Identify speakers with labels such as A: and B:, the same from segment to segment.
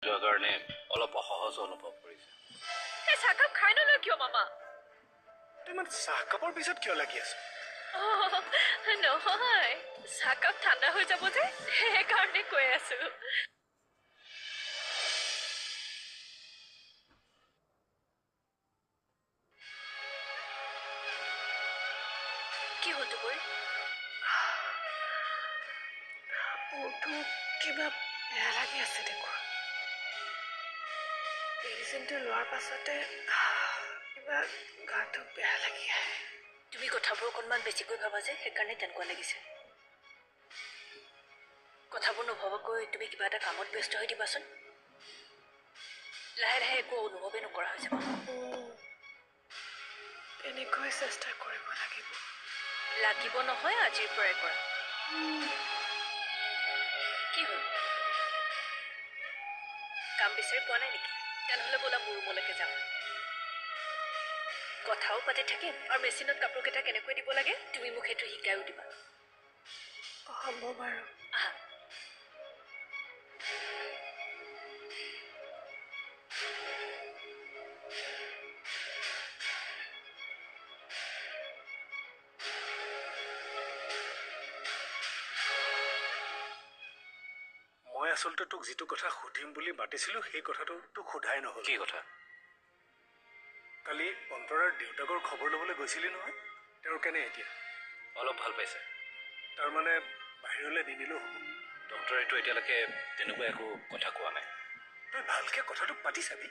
A: যোৱাৰ কাৰণে অলপ অসহজ অনুভৱ কৰিছে।
B: এই চাহকাপ খাই নলয় কিয় মামা?
C: তই ইমান চাহকাপৰ পিছত কিয় লাগি আছ?
B: নহয়, চাহকাপ ঠাণ্ডা হৈ যাব যে সেইকাৰণে কৈ আছো। কি হ'ল দুবৰি?
D: মোৰতো কিবা বেয়া লাগি আছে দেখোন। মেডিচিনটো লোৱাৰ পাছতে কিবা গাটো বেয়া লাগি আহে।
B: তুমি কথাবোৰ অকণমান বেছিকৈ ভাবা যে সেইকাৰণে তেনেকুৱা লাগিছে। কথাবোৰ নভবাকৈ তুমি কিবা এটা কামত ব্যস্ত হৈ দিবাচোন। লাহে লাহে একো অনুভৱেই নকৰা হৈ যাব।
D: তেনেকৈ চেষ্টা কৰিব লাগিব।
B: লাগিব নহয়, আজিৰ পৰাই কৰা। কি হ'ল? কাম বিচাৰি পোৱা নাই নেকি? তেনেহ'লে ব'লা মোৰ ৰুমলৈকে যাম। কথাও পাতি থাকিম আৰু মেচিনত কাপোৰকেইটা কেনেকৈ দিব লাগে তুমি মোক সেইটো শিকাইও দিবা।
D: হ'ব বাৰু।
B: আহা।
C: মই আচলতে তোক যিটো কথা সুধিম বুলি মাতিছিলো সেই কথাটো তোক সোধাই নহ'ল।
A: কি কথা?
C: কালি অন্তৰাৰ দেউতাকৰ খবৰ ল'বলৈ গৈছিলি নহয়, তেওঁৰ কেনে এতিয়া?
A: অলপ ভাল পাইছে।
C: তাৰমানে বাহিৰলৈ নিনিলেও হ'ব?
A: ডক্টৰেতো এতিয়ালৈকে তেনেকুৱা একো কথা কোৱা নাই।
C: তই ভালকৈ কথাটো পাতি চাবি।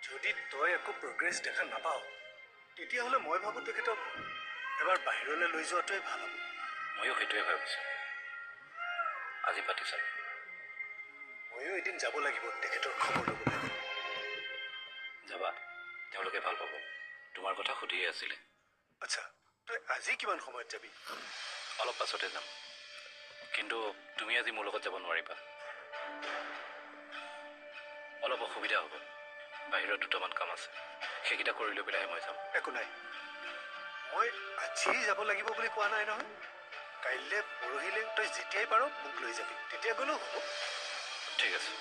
C: যদি তই একো প্ৰগ্ৰেছ দেখা নাপাওঁ তেতিয়াহ'লে মই ভাবোঁ তেখেতক এবাৰ বাহিৰলৈ লৈ যোৱাটোৱে ভাল হ'ব।
A: ময়ো সেইটোৱে ভাবিছোঁ। আজি পাতি চাম।
C: ময়ো এদিন যাব লাগিব তেখেতৰ খবৰ ল'বলৈ।
A: যাবা, তেওঁলোকে ভাল পাব। তোমাৰ কথা সুধিয়ে আছিলে।
C: আচ্ছা, তই আজি কিমান সময়ত যাবি?
A: অলপ পাছতে যাম, কিন্তু তুমি আজি মোৰ লগত যাব নোৱাৰিবা। অলপ অসুবিধা হ'ব। বাহিৰত দুটামান কাম আছে, সেইকেইটা কৰি লৈ পেলাইহে মই যাম।
C: একো নাই, মই আজিয়েই যাব লাগিব বুলি কোৱা নাই নহয়। কাইলৈ পৰহিলৈ তই যেতিয়াই পাৰ মোক লৈ যাবি, তেতিয়া গ'লেও হ'ব।
A: ঠিক আছে।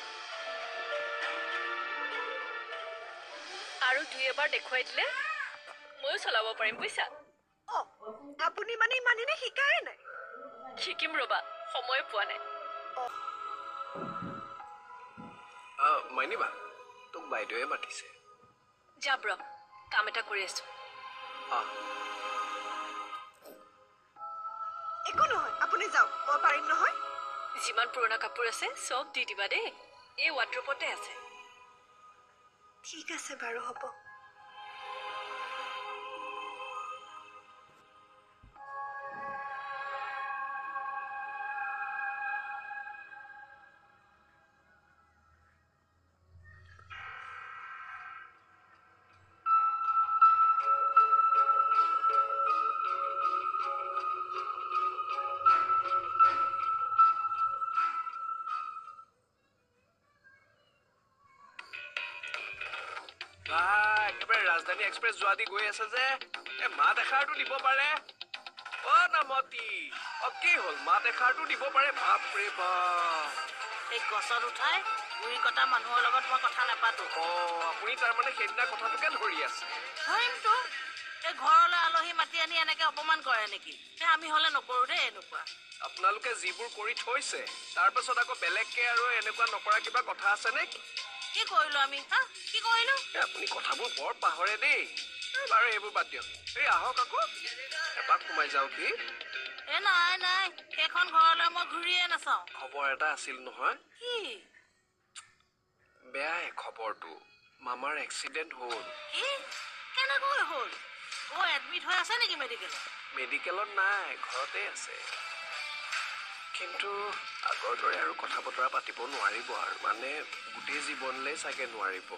B: আৰু দুই এবাৰ দেখুৱাই দিলে ময়ো চলাব পাৰিম বুজিছা।
D: আপুনি মানে ইমান দিনে শিকাই নাই?
B: শিকিম ৰবা, সময় পোৱা নাই।
E: মাইনিবা, তোক বাইদেৱে মাতিছে।
B: যাম ৰ, কাম এটা কৰি আছো।
D: একো নহয়, আপুনি যাওক, মই পাৰিম নহয়।
B: যিমান পুৰণা কাপোৰ আছে চব দি দিবা দেই, এই ৱাৰ্ড্ৰবতে আছে।
D: ঠিক আছে বাৰু, হ'ব।
E: একেবাৰে ৰাজধানী এক্সপ্ৰেছ যোৱা দি গৈ আছে যে, মাত এষাৰটো দিব পাৰে। নামতি, কি হ'ল? মাত এষাৰটো দিব পাৰে। বাপৰে বাপ,
F: এই গছত উঠাই গুৰি কটা মানুহৰ লগত মই কথা নাপাতো।
E: আপুনি তাৰমানে সেইদিনা কথাটোকে ধৰি আছে?
F: ধৰিমতো, এই ঘৰলৈ আলহী মাতি আনি এনেকে অপমান কৰে নেকি? আমি হলে নকৰো দেই এনেকুৱা।
E: আপোনালোকে যিবোৰ কৰি থৈছে তাৰ পাছত আকৌ বেলেগকে আৰু এনেকুৱা নকৰা কিবা কথা আছে নে?
F: কি কৰিলো আমি? কি কৰিলো?
E: আপুনি কথাবোৰ বৰ পাহৰে দেই। বাৰু এইবোৰ বাদ দিয়ক, এই আহক আকৌ এপাক সোমাই যাওঁ। কি?
F: নাই নাই, সেইখন ঘৰলৈ মই ঘূৰিয়ে নাচাওঁ।
E: খবৰ এটা আছিল নহয়।
F: কি?
E: বেয়াই খবৰটো, মামাৰ এক্সিডেণ্ট হ'ল।
F: কি? কেনেকৈ হ'ল? এডমিট হৈ আছে নেকি মেডিকেলত?
E: মেডিকেলত নাই, ঘৰতে আছে। কিন্তু আগৰ দৰে আৰু কথা বতৰা পাতিব নোৱাৰিব আৰু, মানে গোটেই জীৱনলৈ চাগে নোৱাৰিব।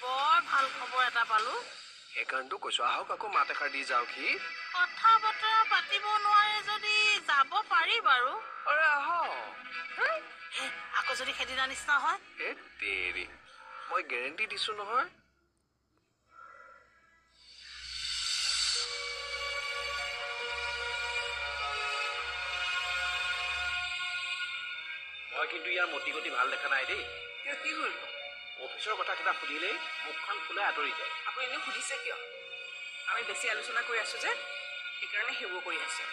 F: বৰ ভাল খবৰ এটা পালো।
E: সেইকাৰণেতো কৈছো, আহক আকৌ মাত এষাৰ দি যাওক। সি
F: কথা বতৰা পাতিব নোৱাৰে যদি যাব পাৰি বাৰু।
E: আহক।
F: আকৌ যদি সেইদিনা নিচিনা হয়?
E: তেৰি, মই গেৰেণ্টি দিছো নহয়।
A: মই কিন্তু ইয়াৰ মতি গতি ভাল দেখা নাই দেই।
D: কিয় কি হ'ল
E: অফিচৰ কথা কিবা সুধিলেই মুখখন ফুলে আঁতৰি যায়
D: আপুনি এনেই সুধিছে কিয় আমি বেছি আলোচনা কৰি আছো যে সেইকাৰণে সেইবোৰ কৰি আছে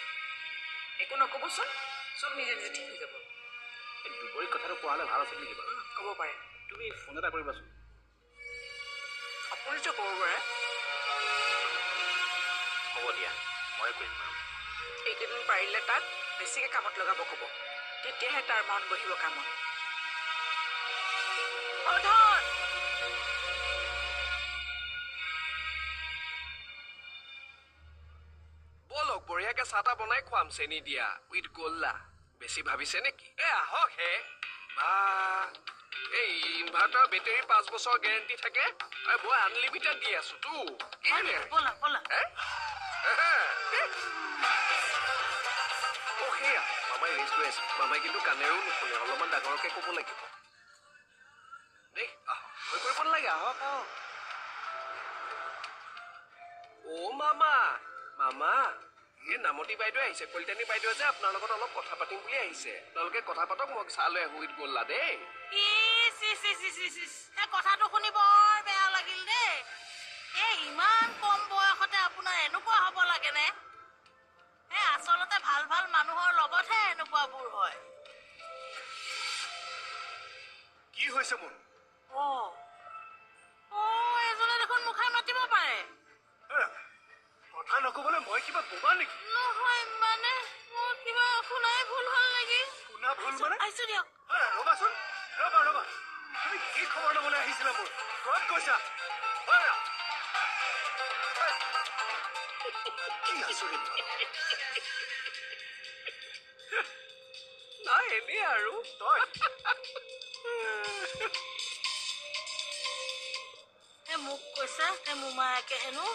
D: একো নক'বচোন চব নিজে নিজে ঠিক হৈ যাব
E: এই দুবৰীক কথাটো কোৱা হ'লে ভাল আছিল নেকি বাৰু
D: ক'ব পাৰে
E: তুমি ফোন এটা কৰিবাচোন
D: আপুনিতো ক'ব পাৰে
E: হ'ব দিয়া মই কৰিম বাৰু
D: এইকেইদিন পাৰিলে তাক বেছিকৈ কামত লগাব ক'ব তেতিয়াহে তাৰ মন বহিব কামত অধন
E: বলক বঢ়িয়াকে চাহ তাহ বনাই খুৱাম চেনি দিয়া উইথ গোল্লা বেছি ভাবিছে নেকি আহক হে বা এই ইনভাৰ্টাৰ বেটেৰী 5 বছৰ গেৰেণ্টি থাকে আৰু মই আনলিমিটেড দি আছো তো
F: ব'লা ব'লা
E: সেয়া মামাই ৰেষ্ট লৈ আছে মামাই কিন্তু কাণেৰেও নুশুনে অলপমান ডাঙৰকে ক'ব লাগিব দেই ভয় কৰিব নালাগে আহক আহক অ' মামা মামা এই নামতি বাইদেউ আহিছে কলিতানী বাইদেউ যে আপোনাৰ লগত অলপ কথা পাতিম বুলি আহিছে আপোনালোকে কথা পাতক মই চাহ লৈ আহো উইথ গোল্লা দেই
F: এই কথাটো শুনি বৰ বেয়া লাগিল দেই এই ইমান কম বয়সতে আপোনাৰ এনেকুৱা হ'ব লাগেনে আচলতে ভাল ভাল মানুহৰ লগতহে এনেকুৱাবোৰ হয়
C: কি হৈছে মোৰ
F: এজনে দেখোন মুখাই মাতিব পাৰে
C: কথা নক'বলৈ মই কিবা বোমা নেকি
F: নহয় মানে মোৰ কিবা শুনাই ভুল হ'ল নেকি
C: শুনা ভুল মানে
F: আহিছো দিয়ক
C: ৰ'বাচোন ৰ'বা তুমি কি খবৰ ল'বলৈ আহিছিলা মোৰ ক'ত গৈছা কি আচৰিত
E: নাই এনেই আৰু
C: তই
F: মোক কৈছে মোমায়েকে হেনো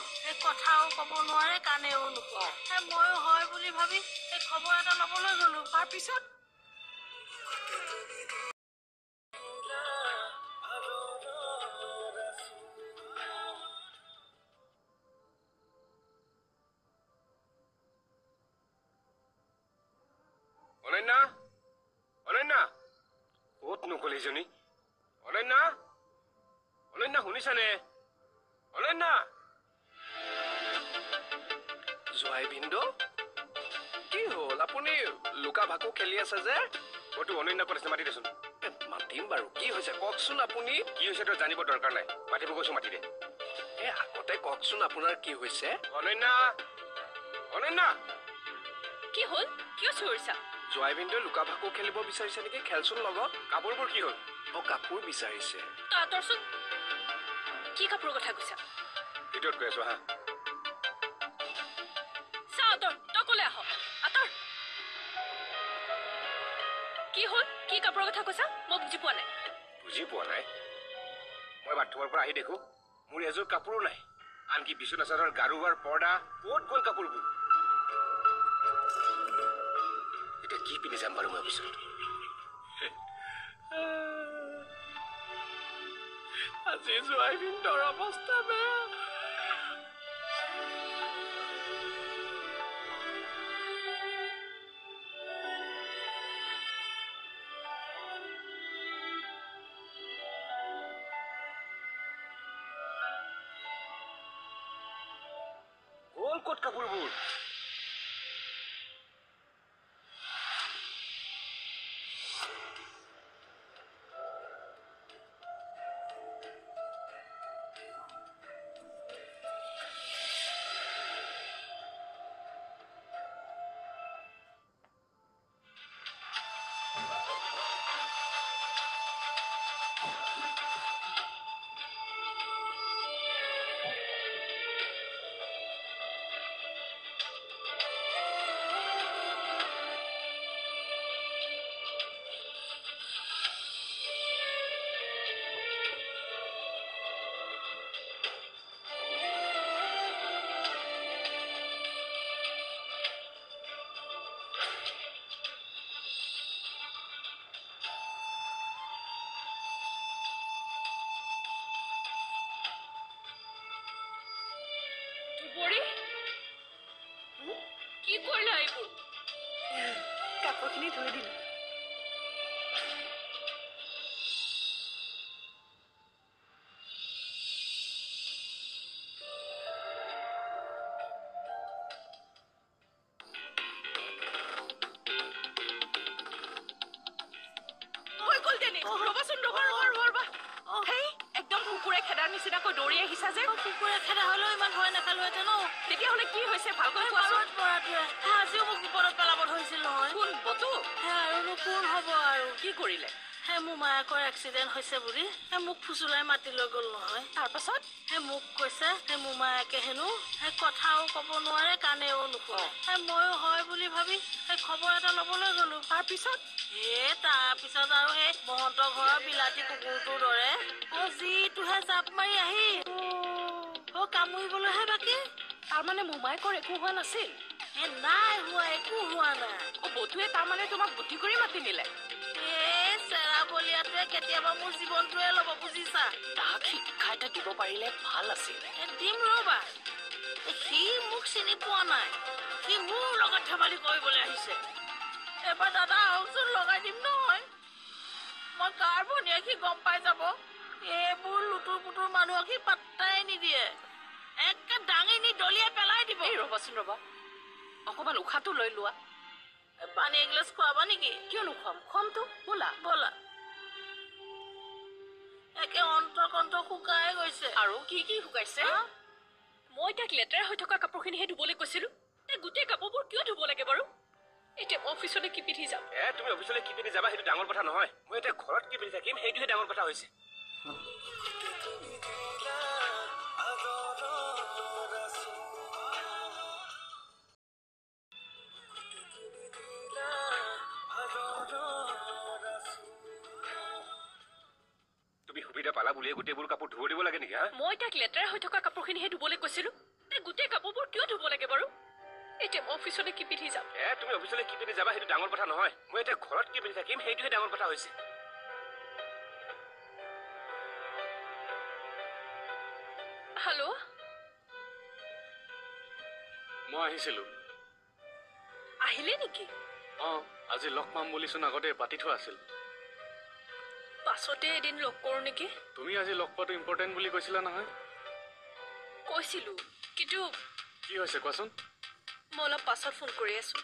F: কথাও ক'ব নোৱাৰে কাণেও নোকোৱা ময়ো হয় বুলি ভাবি খবৰ এটা ল'বলৈ গলো তাৰপিছত
E: অনন্যা অনন্যা ক'ত নকলি জনী অনন্যা অনন্যা শুনিছানে অনন্যা জোৱাই ভিন্দু কি হ'ল আপুনি লুকা ভাকু খেলি আছে যে মইতো অনন্যা ক'ত আছে মাতি দেচোন মাতিম বাৰু কি হৈছে কওকচোন আপুনি কি হৈছে তই জানিব দৰকাৰ নাই মাতিব কৈছো মাতি দে আগতে কওকচোন আপোনাৰ কি হৈছে অনন্যা অনন্যা
B: কি হ'ল কিয় চিঞৰিছা
E: জোৱাই ভিন্দুৱে লুকা ভাকু খেলিব বিচাৰিছে নেকি খেলচোন লগত কাপোৰবোৰ কি হ'ল কাপোৰ বিচাৰিছে
B: তই আঁতৰচোন কি কাপোৰৰ কথা কৈছা
E: ভিতৰত গৈ আছো হা
B: চা আঁতৰ তই ক'লে আহ আঁতৰ কি হ'ল কি কাপোৰৰ কথা কৈছা মই বুজি পোৱা নাই
E: বুজি পোৱা নাই মই বাথৰুমৰ পৰা আহি দেখো মোৰ এযোৰ কাপোৰো নাই আনকি বিচনা চাদৰ গাৰুৱাৰ পৰ্দা ক'ত গ'ল কাপোৰবোৰ এতিয়া কি পিন্ধি যাম বাৰু মই পিছত আজি জোৱাই ভিন্দৰ অৱস্থা বেয়া গ'ল ক'ত কাপোৰবোৰ
B: দুবৰী কি কৰিলা এইবোৰ
D: কাপোৰখিনি ধুই দিলোঁ ৰ'বাচোন ৰ'বা হেই একদম কুকুৰে খেদাৰ নিচিনাকৈ দৌৰি আহিছা যে
F: কুকুৰে খেদা হ'লেও ইমান ভয় নাখালোহেঁতেন ন
D: তেতিয়াহ'লে কি হৈছে ভালকৈ কোৱাচোন
F: পৰাটোৱে আজিও মোক বিপদত পেলাব ধৰিছিল নহয়
D: কোন বতু
F: আৰুনো কোন হ'ব আৰু
D: কি কৰিলে
F: মোৰ মায়েকৰ এক্সিডেণ্ট হৈছে বুলি মোক ফুচুলাই মাতি লৈ গ'ল নহয়
D: তাৰপাছত
F: মোক কৈছে মোৰ মায়েকে হেনো কথাও ক'ব নোৱাৰে কাণেও নুশুনে ময়ো হয় বুলি ভাবি খবৰ এটা ল'বলৈ গ'লো তাৰপিছত আৰু সেই মহন্তৰ ঘৰৰ বিলাতী কুকুৰটোৰ দৰে যিটোহে জাপ মাৰি আহি কামুৰিবলৈহে বাকী
D: তাৰমানে মোমায়েকৰ একো হোৱা নাছিল
F: নাই হোৱা একো হোৱা নাই
D: বতুৱে তাৰমানে তোমাক বুদ্ধি কৰি মাতি নিলে
F: চেৰা বলিয়াটোৱে কেতিয়াবা মোৰ জীৱনটোৱে ল'ব বুজিছা
D: তাক শিক্ষা এটা দিব পাৰিলে ভাল আছিল
F: দিম ৰ'বা সি মোক চিনি পোৱা নাই সি মোৰ লগত ধেমালি কৰিবলৈ আহিছে এবাৰ দাদা আহকচোন লগাই দিম নহয় মই কাৰ ভনীয়ে সি গম পাই যাব এইবোৰ লুতুৰ পুতুৰ মানুহক সি পাত্তাই নিদিয়ে একে দাঙি নি দলিয়াই পেলাই দিব
D: ৰ'বাচোন ৰ'বা অকণমান উশাহটো লৈ লোৱা
F: পানী এগিলাচ খুৱাবা নেকি
D: কিয় নোখোৱাম খোৱামতো ব'লা
F: একে অন্ত শুকাই গৈছে
D: আৰু কি শুকাইছে মই তাক লেতেৰা হৈ থকা কাপোৰখিনিহে ধুবলৈ কৈছিলো গোটেই কাপোৰবোৰ কিয় ধুব লাগে বাৰু এতিয়া মই অফিচলৈ কি পিন্ধি যাম
E: তুমি অফিচলৈ কি পিন্ধি যাবা সেইটো ডাঙৰ কথা নহয় মই এতিয়া ঘৰত কি পিন্ধি থাকিম সেইটোহে ডাঙৰ কথা হৈছে তুমি সুবিধা পালা বুলিয়ে গোটেইবোৰ কাপোৰ ধুব দিব লাগে নেকি
D: মই তাক লেতেৰা হৈ থকা কাপোৰখিনিহে ধুবলৈ কৈছিলো গোটেই কাপোৰবোৰ কিয় ধুব লাগে বাৰু এতিয়া মই অফিচলৈ কি পিন্ধি যাম
E: তুমি অফিচলৈ কি পিন্ধি যাবা সেইটো ডাঙৰ কথা নহয় মই এতিয়া ঘৰত কি পিন্ধি থাকিম সেইটোহে ডাঙৰ কথা হৈছে
D: হেল্ল'
G: মই আহিছিলো
D: আহিলে নেকি
G: আজি লগ পাম বুলিচোন আগতে পাতি থোৱা আছিল
D: পাছতে এদিন লগ কৰোঁ নেকি
G: তুমি আজি লগ পোৱাটো ইম্পৰ্টেণ্ট বুলি কৈছিলা নহয়
D: কৈছিলো কিন্তু
G: কি হৈছে কোৱাচোন
D: মই অলপ পাছত ফোন কৰি আছো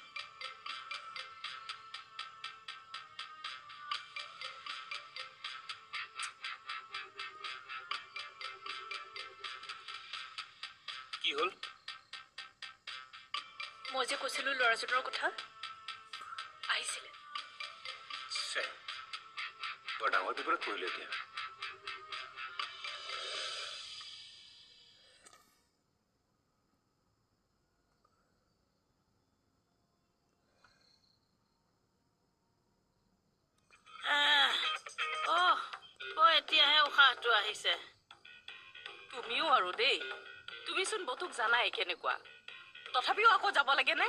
E: কি হ'ল
D: মই যে কৈছিলো ল'ৰাজনৰ কথা আহিছিলে
E: বৰ ডাঙৰ বিপদত পৰিলো এতিয়া
F: এতিয়াহে উশাহটো আহিছে
D: তুমিও আৰু দেই তুমিচোন বতুক জানাই কেনেকুৱা তথাপিও আকৌ যাব লাগে নে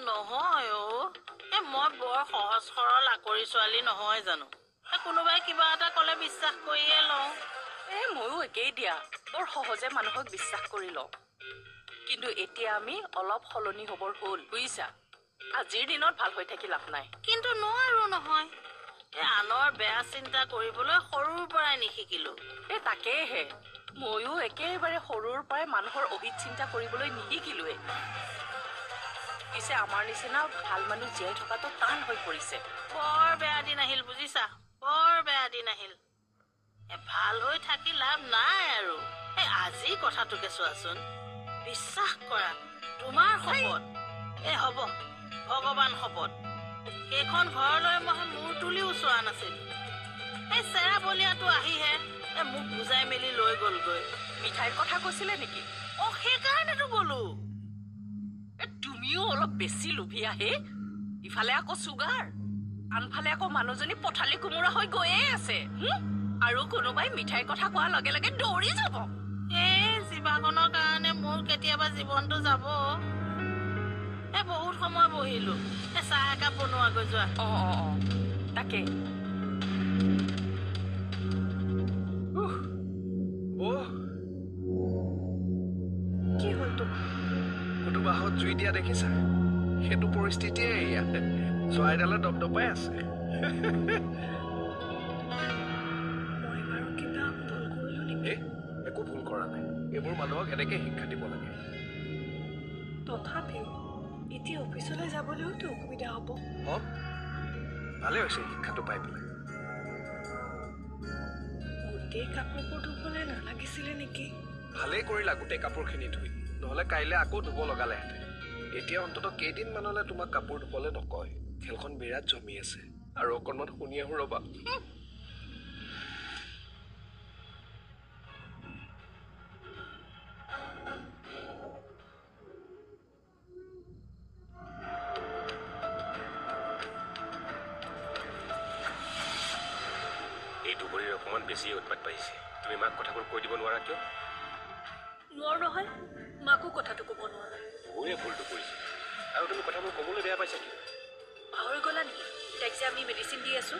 F: নহয় মই বৰ সহজ সৰল আকৰি ছোৱালী নহয় জানো কোনোবাই কিবা এটা ক'লে বিশ্বাস কৰিয়ে লওঁ
D: ময়ো একেই দিয়া বৰ সহজে মানুহক বিশ্বাস কৰি লওঁ কিন্তু এতিয়া আমি অলপ সলনি হ'বৰ হ'ল বুজিছা আজিৰ দিনত ভাল হৈ থাকি লাভ নাই
F: কিন্তু নোৱাৰো নহয় আনৰ বেয়া চিন্তা কৰিবলৈ সৰুৰ পৰাই নিশিকিলো
D: তাকেহে ময়ো একেবাৰে সৰুৰ পৰাই মানুহৰ অহিত চিন্তা কৰিবলৈ নিশিকিলোৱে পিছে আমাৰ নিচিনা ভাল মানুহ জীয়াই থকাটো টান হৈ পৰিছে
F: বৰ বেয়া দিন আহিল বুজিছা বৰ বেয়া দিন আহিল ভাল হৈ থাকি লাভ নাই আৰু আজি কথাটোকে চোৱাচোন বিশ্বাস কৰা তোমাৰ শপত হ'ব ভগৱান শপত সেইখন ঘৰলৈ মই মূৰ তুলিও চোৱা নাছিলো চেৰা বলিয়াটো আহিহে মোক বুজাই মেলি লৈ গ'লগৈ
D: মিঠাইৰ কথা কৈছিলে নেকি
F: সেইকাৰণেতো গ'লো
D: তুমিও অলপ বেছি লোভী আহে ইফালে আকৌ চুগাৰ আনফালে আকৌ মানুহজনী পথালি কোমোৰা হৈ গৈয়ে আছে আৰু কোনোবাই মিঠাইৰ কথা কোৱাৰ লগে লগে দৌৰি যাব
F: জীৱাখনৰ কাৰণে মোৰ কেতিয়াবা জীৱনটো যাব বহুত সময় বহিলো চাহ একাপ বনোৱাগৈ যোৱা
D: তাকে
A: কি হ'ল তোমাৰ কোনোবাহত জুই দিয়া দেখিছা সেইটো পৰিস্থিতিয়ে এয়া জুৱাইডালে দপদপাই আছে
B: মই বাৰু কিবা ভুল কৰিলো নেকি
A: একো ভুল কৰা নাই এইবোৰ মানুহক এনেকে শিক্ষা দিব লাগে
B: তথাপিও এতিয়া অফিচলৈ যাবলৈওতো অসুবিধা হ'ব
A: ভালে হৈছে শিক্ষাটো পাই পেলাই
B: গোটেই কাপোৰবোৰ ধুবলৈ নালাগিছিলে নেকি?
A: ভালেই কৰিলা গোটেই কাপোৰখিনি ধুই, নহ'লে কাইলৈ আকৌ ধুব লগালেহেঁতেন। এতিয়া অন্ততঃ কেইদিনমানলৈ তোমাক কাপোৰ ধুবলৈ নকয়। খেলখন বিৰাট জমি আছে, আৰু অকণমান শুনি আহোঁ ৰ'বা।
E: এই দুবৰীৰ অকণমান বেছি উৎপাত পাইছে। তুমি মাক কথাবোৰ কৈ দিব নোৱাৰা কিয়?
B: নোৱাৰো নহয়, মাকো কথাটো ক'ব নোৱাৰো।
E: মোৰে ভুলটো কৰিছে, আৰু তুমি কথাবোৰ ক'বলৈ বেয়া পাইছা কিয়?
B: পাহৰি গ'লা নেকি তাইক যে আমি মেডিচিন দি আছো?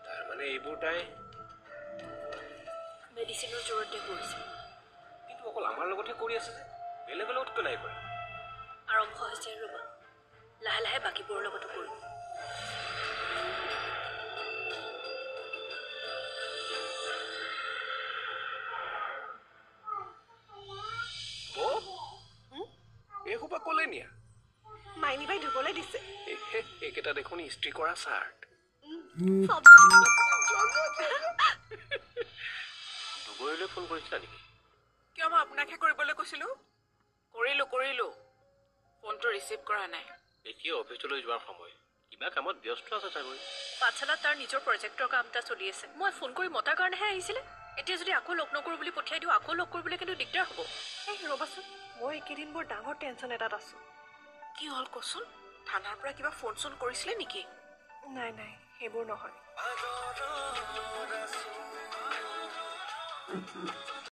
E: তাৰমানে এইবোৰ তাই
B: মেডিচিনৰ জোৰতে কৰিছে।
E: কিন্তু অকল আমাৰ লগতহে কৰি আছে যে, বেলেগৰ লগত কিয় নাই কৰা?
B: আৰম্ভ হৈছে ৰ'বা, লাহে লাহে বাকীবোৰৰ লগতো কৰিম।
A: এইসোপা ক'লে নিয়া?
B: মাইনী বাই ধুবলৈ দিছে।
A: এইকেইটা দেখোন ইস্ত্ৰি কৰা চাৰ্ট।
E: দুবৰীলৈ ফোন কৰিছিলা নেকি?
D: কিয় মই আপোনাকহে কৰিবলৈ কৈছিলোঁ? কৰিলোঁ ফোনটো ৰিচিভ কৰা নাই।
E: এতিয়া অফিচলৈ যোৱাৰ সময়, কিবা কামত ব্যস্ত আছে চাগৈ।
B: পাঠশালাত তাৰ নিজৰ প্ৰজেক্টৰ কাম এটা চলি আছে। মই ফোন কৰি মতাৰ কাৰণেহে আহিছিলে। এতিয়া যদি আকৌ লগ নকৰোঁ বুলি পঠিয়াই দিওঁ, আকৌ লগ কৰিবলৈ কিন্তু দিগদাৰ হ'ব।
H: এই ৰ'বাচোন, মই এইকেইদিন বৰ ডাঙৰ টেনশ্যন এটাত আছোঁ।
D: কি হ'ল কচোন? থানাৰ পৰা কিবা ফোন চোন কৰিছিলে নেকি?
H: নাই সেইবোৰ নহয়।